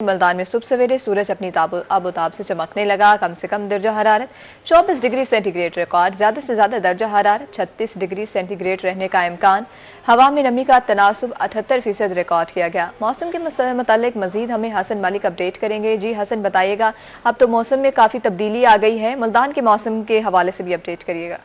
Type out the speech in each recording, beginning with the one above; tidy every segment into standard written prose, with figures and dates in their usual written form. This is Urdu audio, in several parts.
ملتان میں صبح سویرے سورج اپنی آبوتاب سے چمکنے لگا۔ کم سے کم درجہ حرارت 24 ڈگری سینٹی گریڈ ریکارڈ، زیادہ سے زیادہ درجہ حرارت 36 ڈگری سینٹی گریڈ رہنے کا امکان۔ ہوا میں نمی کا تناسب 78% ریکارڈ کیا گیا۔ موسم کے متعلق مزید ہمیں حسن مالک اپڈیٹ کریں گے۔ جی حسن، بتائیے گا، اب تو موسم میں کافی تبدیلی آ گئی ہے، ملتان کے موسم کے حوالے سے بھی اپڈیٹ کریے گا۔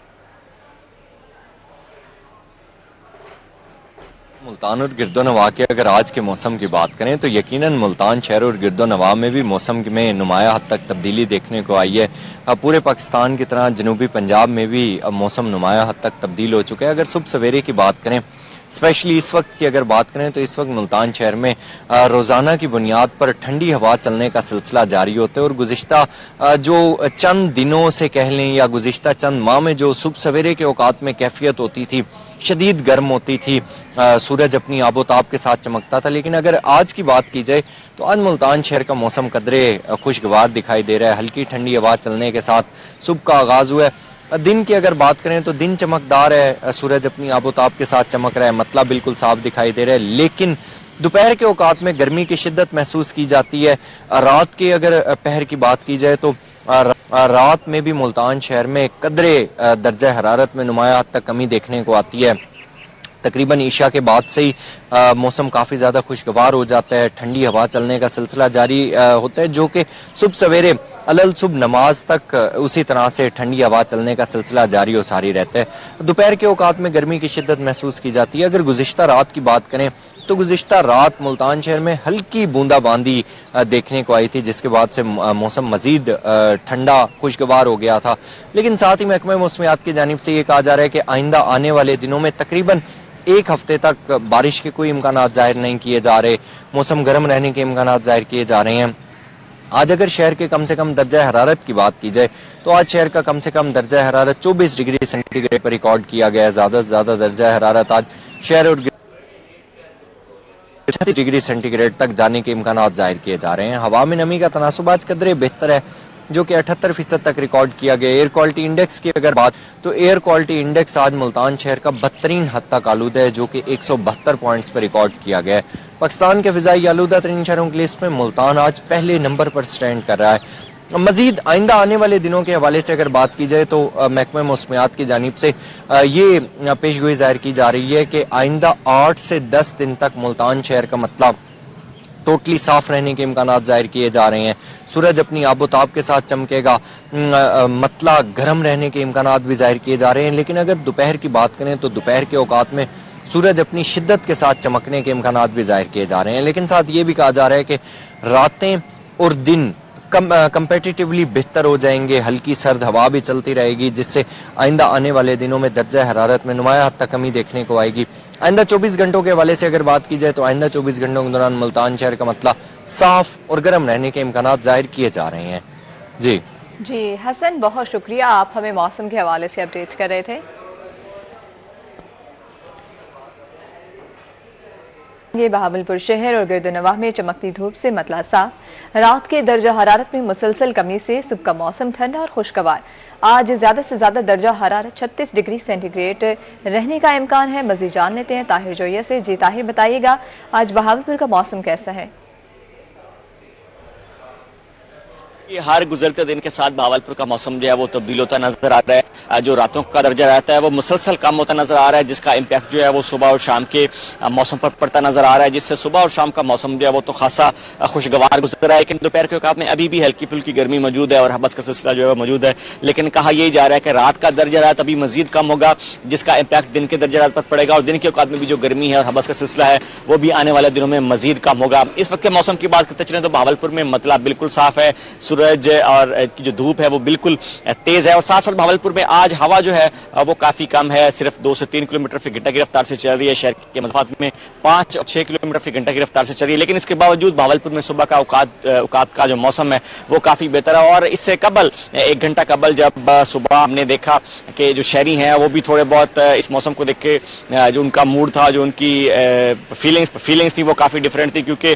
ملتان اور گرد و نواح کے اگر آج کے موسم کی بات کریں تو یقیناً ملتان شہر اور گرد و نواح میں بھی موسم میں نمایاں حد تک تبدیلی دیکھنے کو آئی ہے۔ پورے پاکستان کی طرح جنوبی پنجاب میں بھی موسم نمایاں حد تک تبدیل ہو چکا ہے۔ اگر صبح سویرے کی بات کریں، اسپیشلی اس وقت کی اگر بات کریں تو اس وقت ملتان شہر میں روزانہ کی بنیاد پر ٹھنڈی ہوا چلنے کا سلسلہ جاری ہوتا ہے، اور گزشتہ جو چند دنوں سے کہہ لیں یا گزشتہ چند ماہ میں جو صبح سویرے کے اوقات میں کیفیت ہوتی تھی، شدید گرم ہوتی تھی، سورج اپنی آب و تاب کے ساتھ چمکتا تھا، لیکن اگر آج کی بات کی جائے تو آج ملتان شہر کا موسم قدرے خوشگوار دکھائی دے رہا ہے۔ ہلکی ٹھنڈی ہوا چلنے کے ساتھ صبح کا آغاز ہوا ہے۔ دن کی اگر بات کریں تو دن چمکدار ہے، سورج اپنی آب و تاب کے ساتھ چمک رہا ہے، مطلب بالکل صاف دکھائی دے رہا ہے، لیکن دوپہر کے اوقات میں گرمی کی شدت محسوس کی جاتی ہے۔ رات کی اگر پہر کی بات کی جائے تو رات میں بھی ملتان شہر میں قدرے درجہ حرارت میں نمایاں حد تک کمی دیکھنے کو آتی ہے۔ تقریباً عشاء کے بعد سے ہی موسم کافی زیادہ خوشگوار ہو جاتا ہے، ٹھنڈی ہوا چلنے کا سلسلہ جاری ہوتا ہے، جو کہ صبح سویرے صبح نماز تک اسی طرح سے ٹھنڈی ہوا چلنے کا سلسلہ جاری و ساری رہتا ہے۔ دوپہر کے اوقات میں گرمی کی شدت محسوس کی جاتی ہے۔ اگر گزشتہ رات کی بات کریں تو گزشتہ رات ملتان شہر میں ہلکی بوندا باندی دیکھنے کو آئی تھی، جس کے بعد سے موسم مزید ٹھنڈا خوشگوار ہو گیا تھا، لیکن ساتھ ہی محکمہ موسمیات کی جانب سے یہ کہا جا رہا ہے کہ آئندہ آنے والے دنوں میں تقریباً ایک ہفتے تک بارش کے کوئی امکانات ظاہر نہیں کیے جا رہے، موسم گرم رہنے کے امکانات ظاہر کیے جا رہے ہیں۔ آج اگر شہر کے کم سے کم درجہ حرارت کی بات کی جائے تو آج شہر کا کم سے کم درجہ حرارت 24 ڈگری سینٹی گریڈ پر ریکارڈ کیا گیا ہے۔ زیادہ سے زیادہ درجہ حرارت آج شہر اور 36 ڈگری سینٹی گریڈ تک جانے کے امکانات ظاہر کیے جا رہے ہیں۔ ہوا میں نمی کا تناسب آج قدرے بہتر ہے، جو کہ 78% تک ریکارڈ کیا گیا۔ ایئر کوالٹی انڈیکس کی اگر بات تو ایئر کوالٹی انڈیکس آج ملتان شہر کا بدترین حد تک آلودہ ہے، جو کہ 172 پوائنٹس پر ریکارڈ کیا گیا ہے۔ پاکستان کے فضائی آلودہ ترین شہروں کی لسٹ میں ملتان آج پہلے نمبر پر سٹینڈ کر رہا ہے۔ مزید آئندہ آنے والے دنوں کے حوالے سے اگر بات کی جائے تو محکمہ موسمیات کی جانب سے یہ پیشگوئی ظاہر کی جا رہی ہے کہ آئندہ 8 سے 10 دن تک ملتان شہر کا مطلب ٹوٹلی صاف رہنے کے امکانات ظاہر کیے جا رہے ہیں۔ سورج اپنی آب و تاب کے ساتھ چمکے گا، مطلع گرم رہنے کے امکانات بھی ظاہر کیے جا رہے ہیں، لیکن اگر دوپہر کی بات کریں تو دوپہر کے اوقات میں سورج اپنی شدت کے ساتھ چمکنے کے امکانات بھی ظاہر کیے جا رہے ہیں، لیکن ساتھ یہ بھی کہا جا رہا ہے کہ راتیں اور دن کمپیٹیٹیولی بہتر ہو جائیں گے، ہلکی سرد ہوا بھی چلتی رہے گی، جس سے آئندہ آنے والے دنوں میں درجہ حرارت میں نمایاں حد تک کمی دیکھنے کو آئے گی۔ آئندہ 24 گھنٹوں کے حوالے سے اگر بات کی جائے تو آئندہ 24 گھنٹوں کے دوران ملتان شہر کا مطلب صاف اور گرم رہنے کے امکانات ظاہر کیے جا رہے ہیں۔ جی حسن، بہت شکریہ، آپ ہمیں موسم کے حوالے سے اپڈیٹ کر رہے تھے۔ یہ بہاولپور شہر اور گرد و نواح میں چمکتی دھوپ سے مطلع صاف، رات کے درجہ حرارت میں مسلسل کمی سے صبح کا موسم ٹھنڈا اور خوشگوار۔ آج زیادہ سے زیادہ درجہ حرارت 36 ڈگری سینٹی گریڈ رہنے کا امکان ہے۔ مزید جان لیتے ہیں طاہر جویہ سے۔ جی طاہر، بتائیے گا آج بہاولپور کا موسم کیسا ہے؟ ہر گزرتے دن کے ساتھ بہاولپور کا موسم جو ہے وہ تبدیل ہوتا نظر آ رہا ہے۔ جو راتوں کا درجہ رہتا ہے وہ مسلسل کم ہوتا نظر آ رہا ہے، جس کا امپیکٹ جو ہے وہ صبح اور شام کے موسم پر پڑتا نظر آ رہا ہے، جس سے صبح اور شام کا موسم جو ہے وہ تو خاصا خوشگوار گزر رہا ہے، لیکن دوپہر کے اوقات میں ابھی بھی ہلکی پھلکی گرمی موجود ہے اور حبس کا سلسلہ جو ہے وہ موجود ہے۔ لیکن کہا یہی جا رہا ہے کہ رات کا درجہ رات ابھی مزید کم ہوگا، جس کا امپیکٹ دن کے درجہ رات پر پڑے گا، اور دن کے اوقات میں بھی جو گرمی ہے اور حبس کا سلسلہ ہے وہ بھی آنے والے دنوں میں مزید کم ہوگا۔ اس وقت کے موسم کی بات کرتے چلیں تو بہاولپور میں مطلع بالکل صاف ہے، سورج اور کی جو دھوپ ہے وہ بالکل تیز ہے، اور ساتھ ساتھ بہاولپور میں آج ہوا جو ہے وہ کافی کم ہے، صرف 2 سے 3 کلومیٹر فی گھنٹہ کی رفتار سے چل رہی ہے۔ شہر کے مسافات میں 5 اور 6 کلومیٹر فی گھنٹہ کی رفتار سے چل رہی ہے، لیکن اس کے باوجود بہاولپور میں صبح کا اوقات کا جو موسم ہے وہ کافی بہتر ہے۔ اور اس سے قبل 1 گھنٹہ قبل جب صبح ہم نے دیکھا کہ جو شہری ہیں وہ بھی تھوڑے بہت اس موسم کو دیکھ کے جو ان کا موڈ تھا، جو ان کی فیلنگز تھی وہ کافی ڈفرینٹ تھی، کیونکہ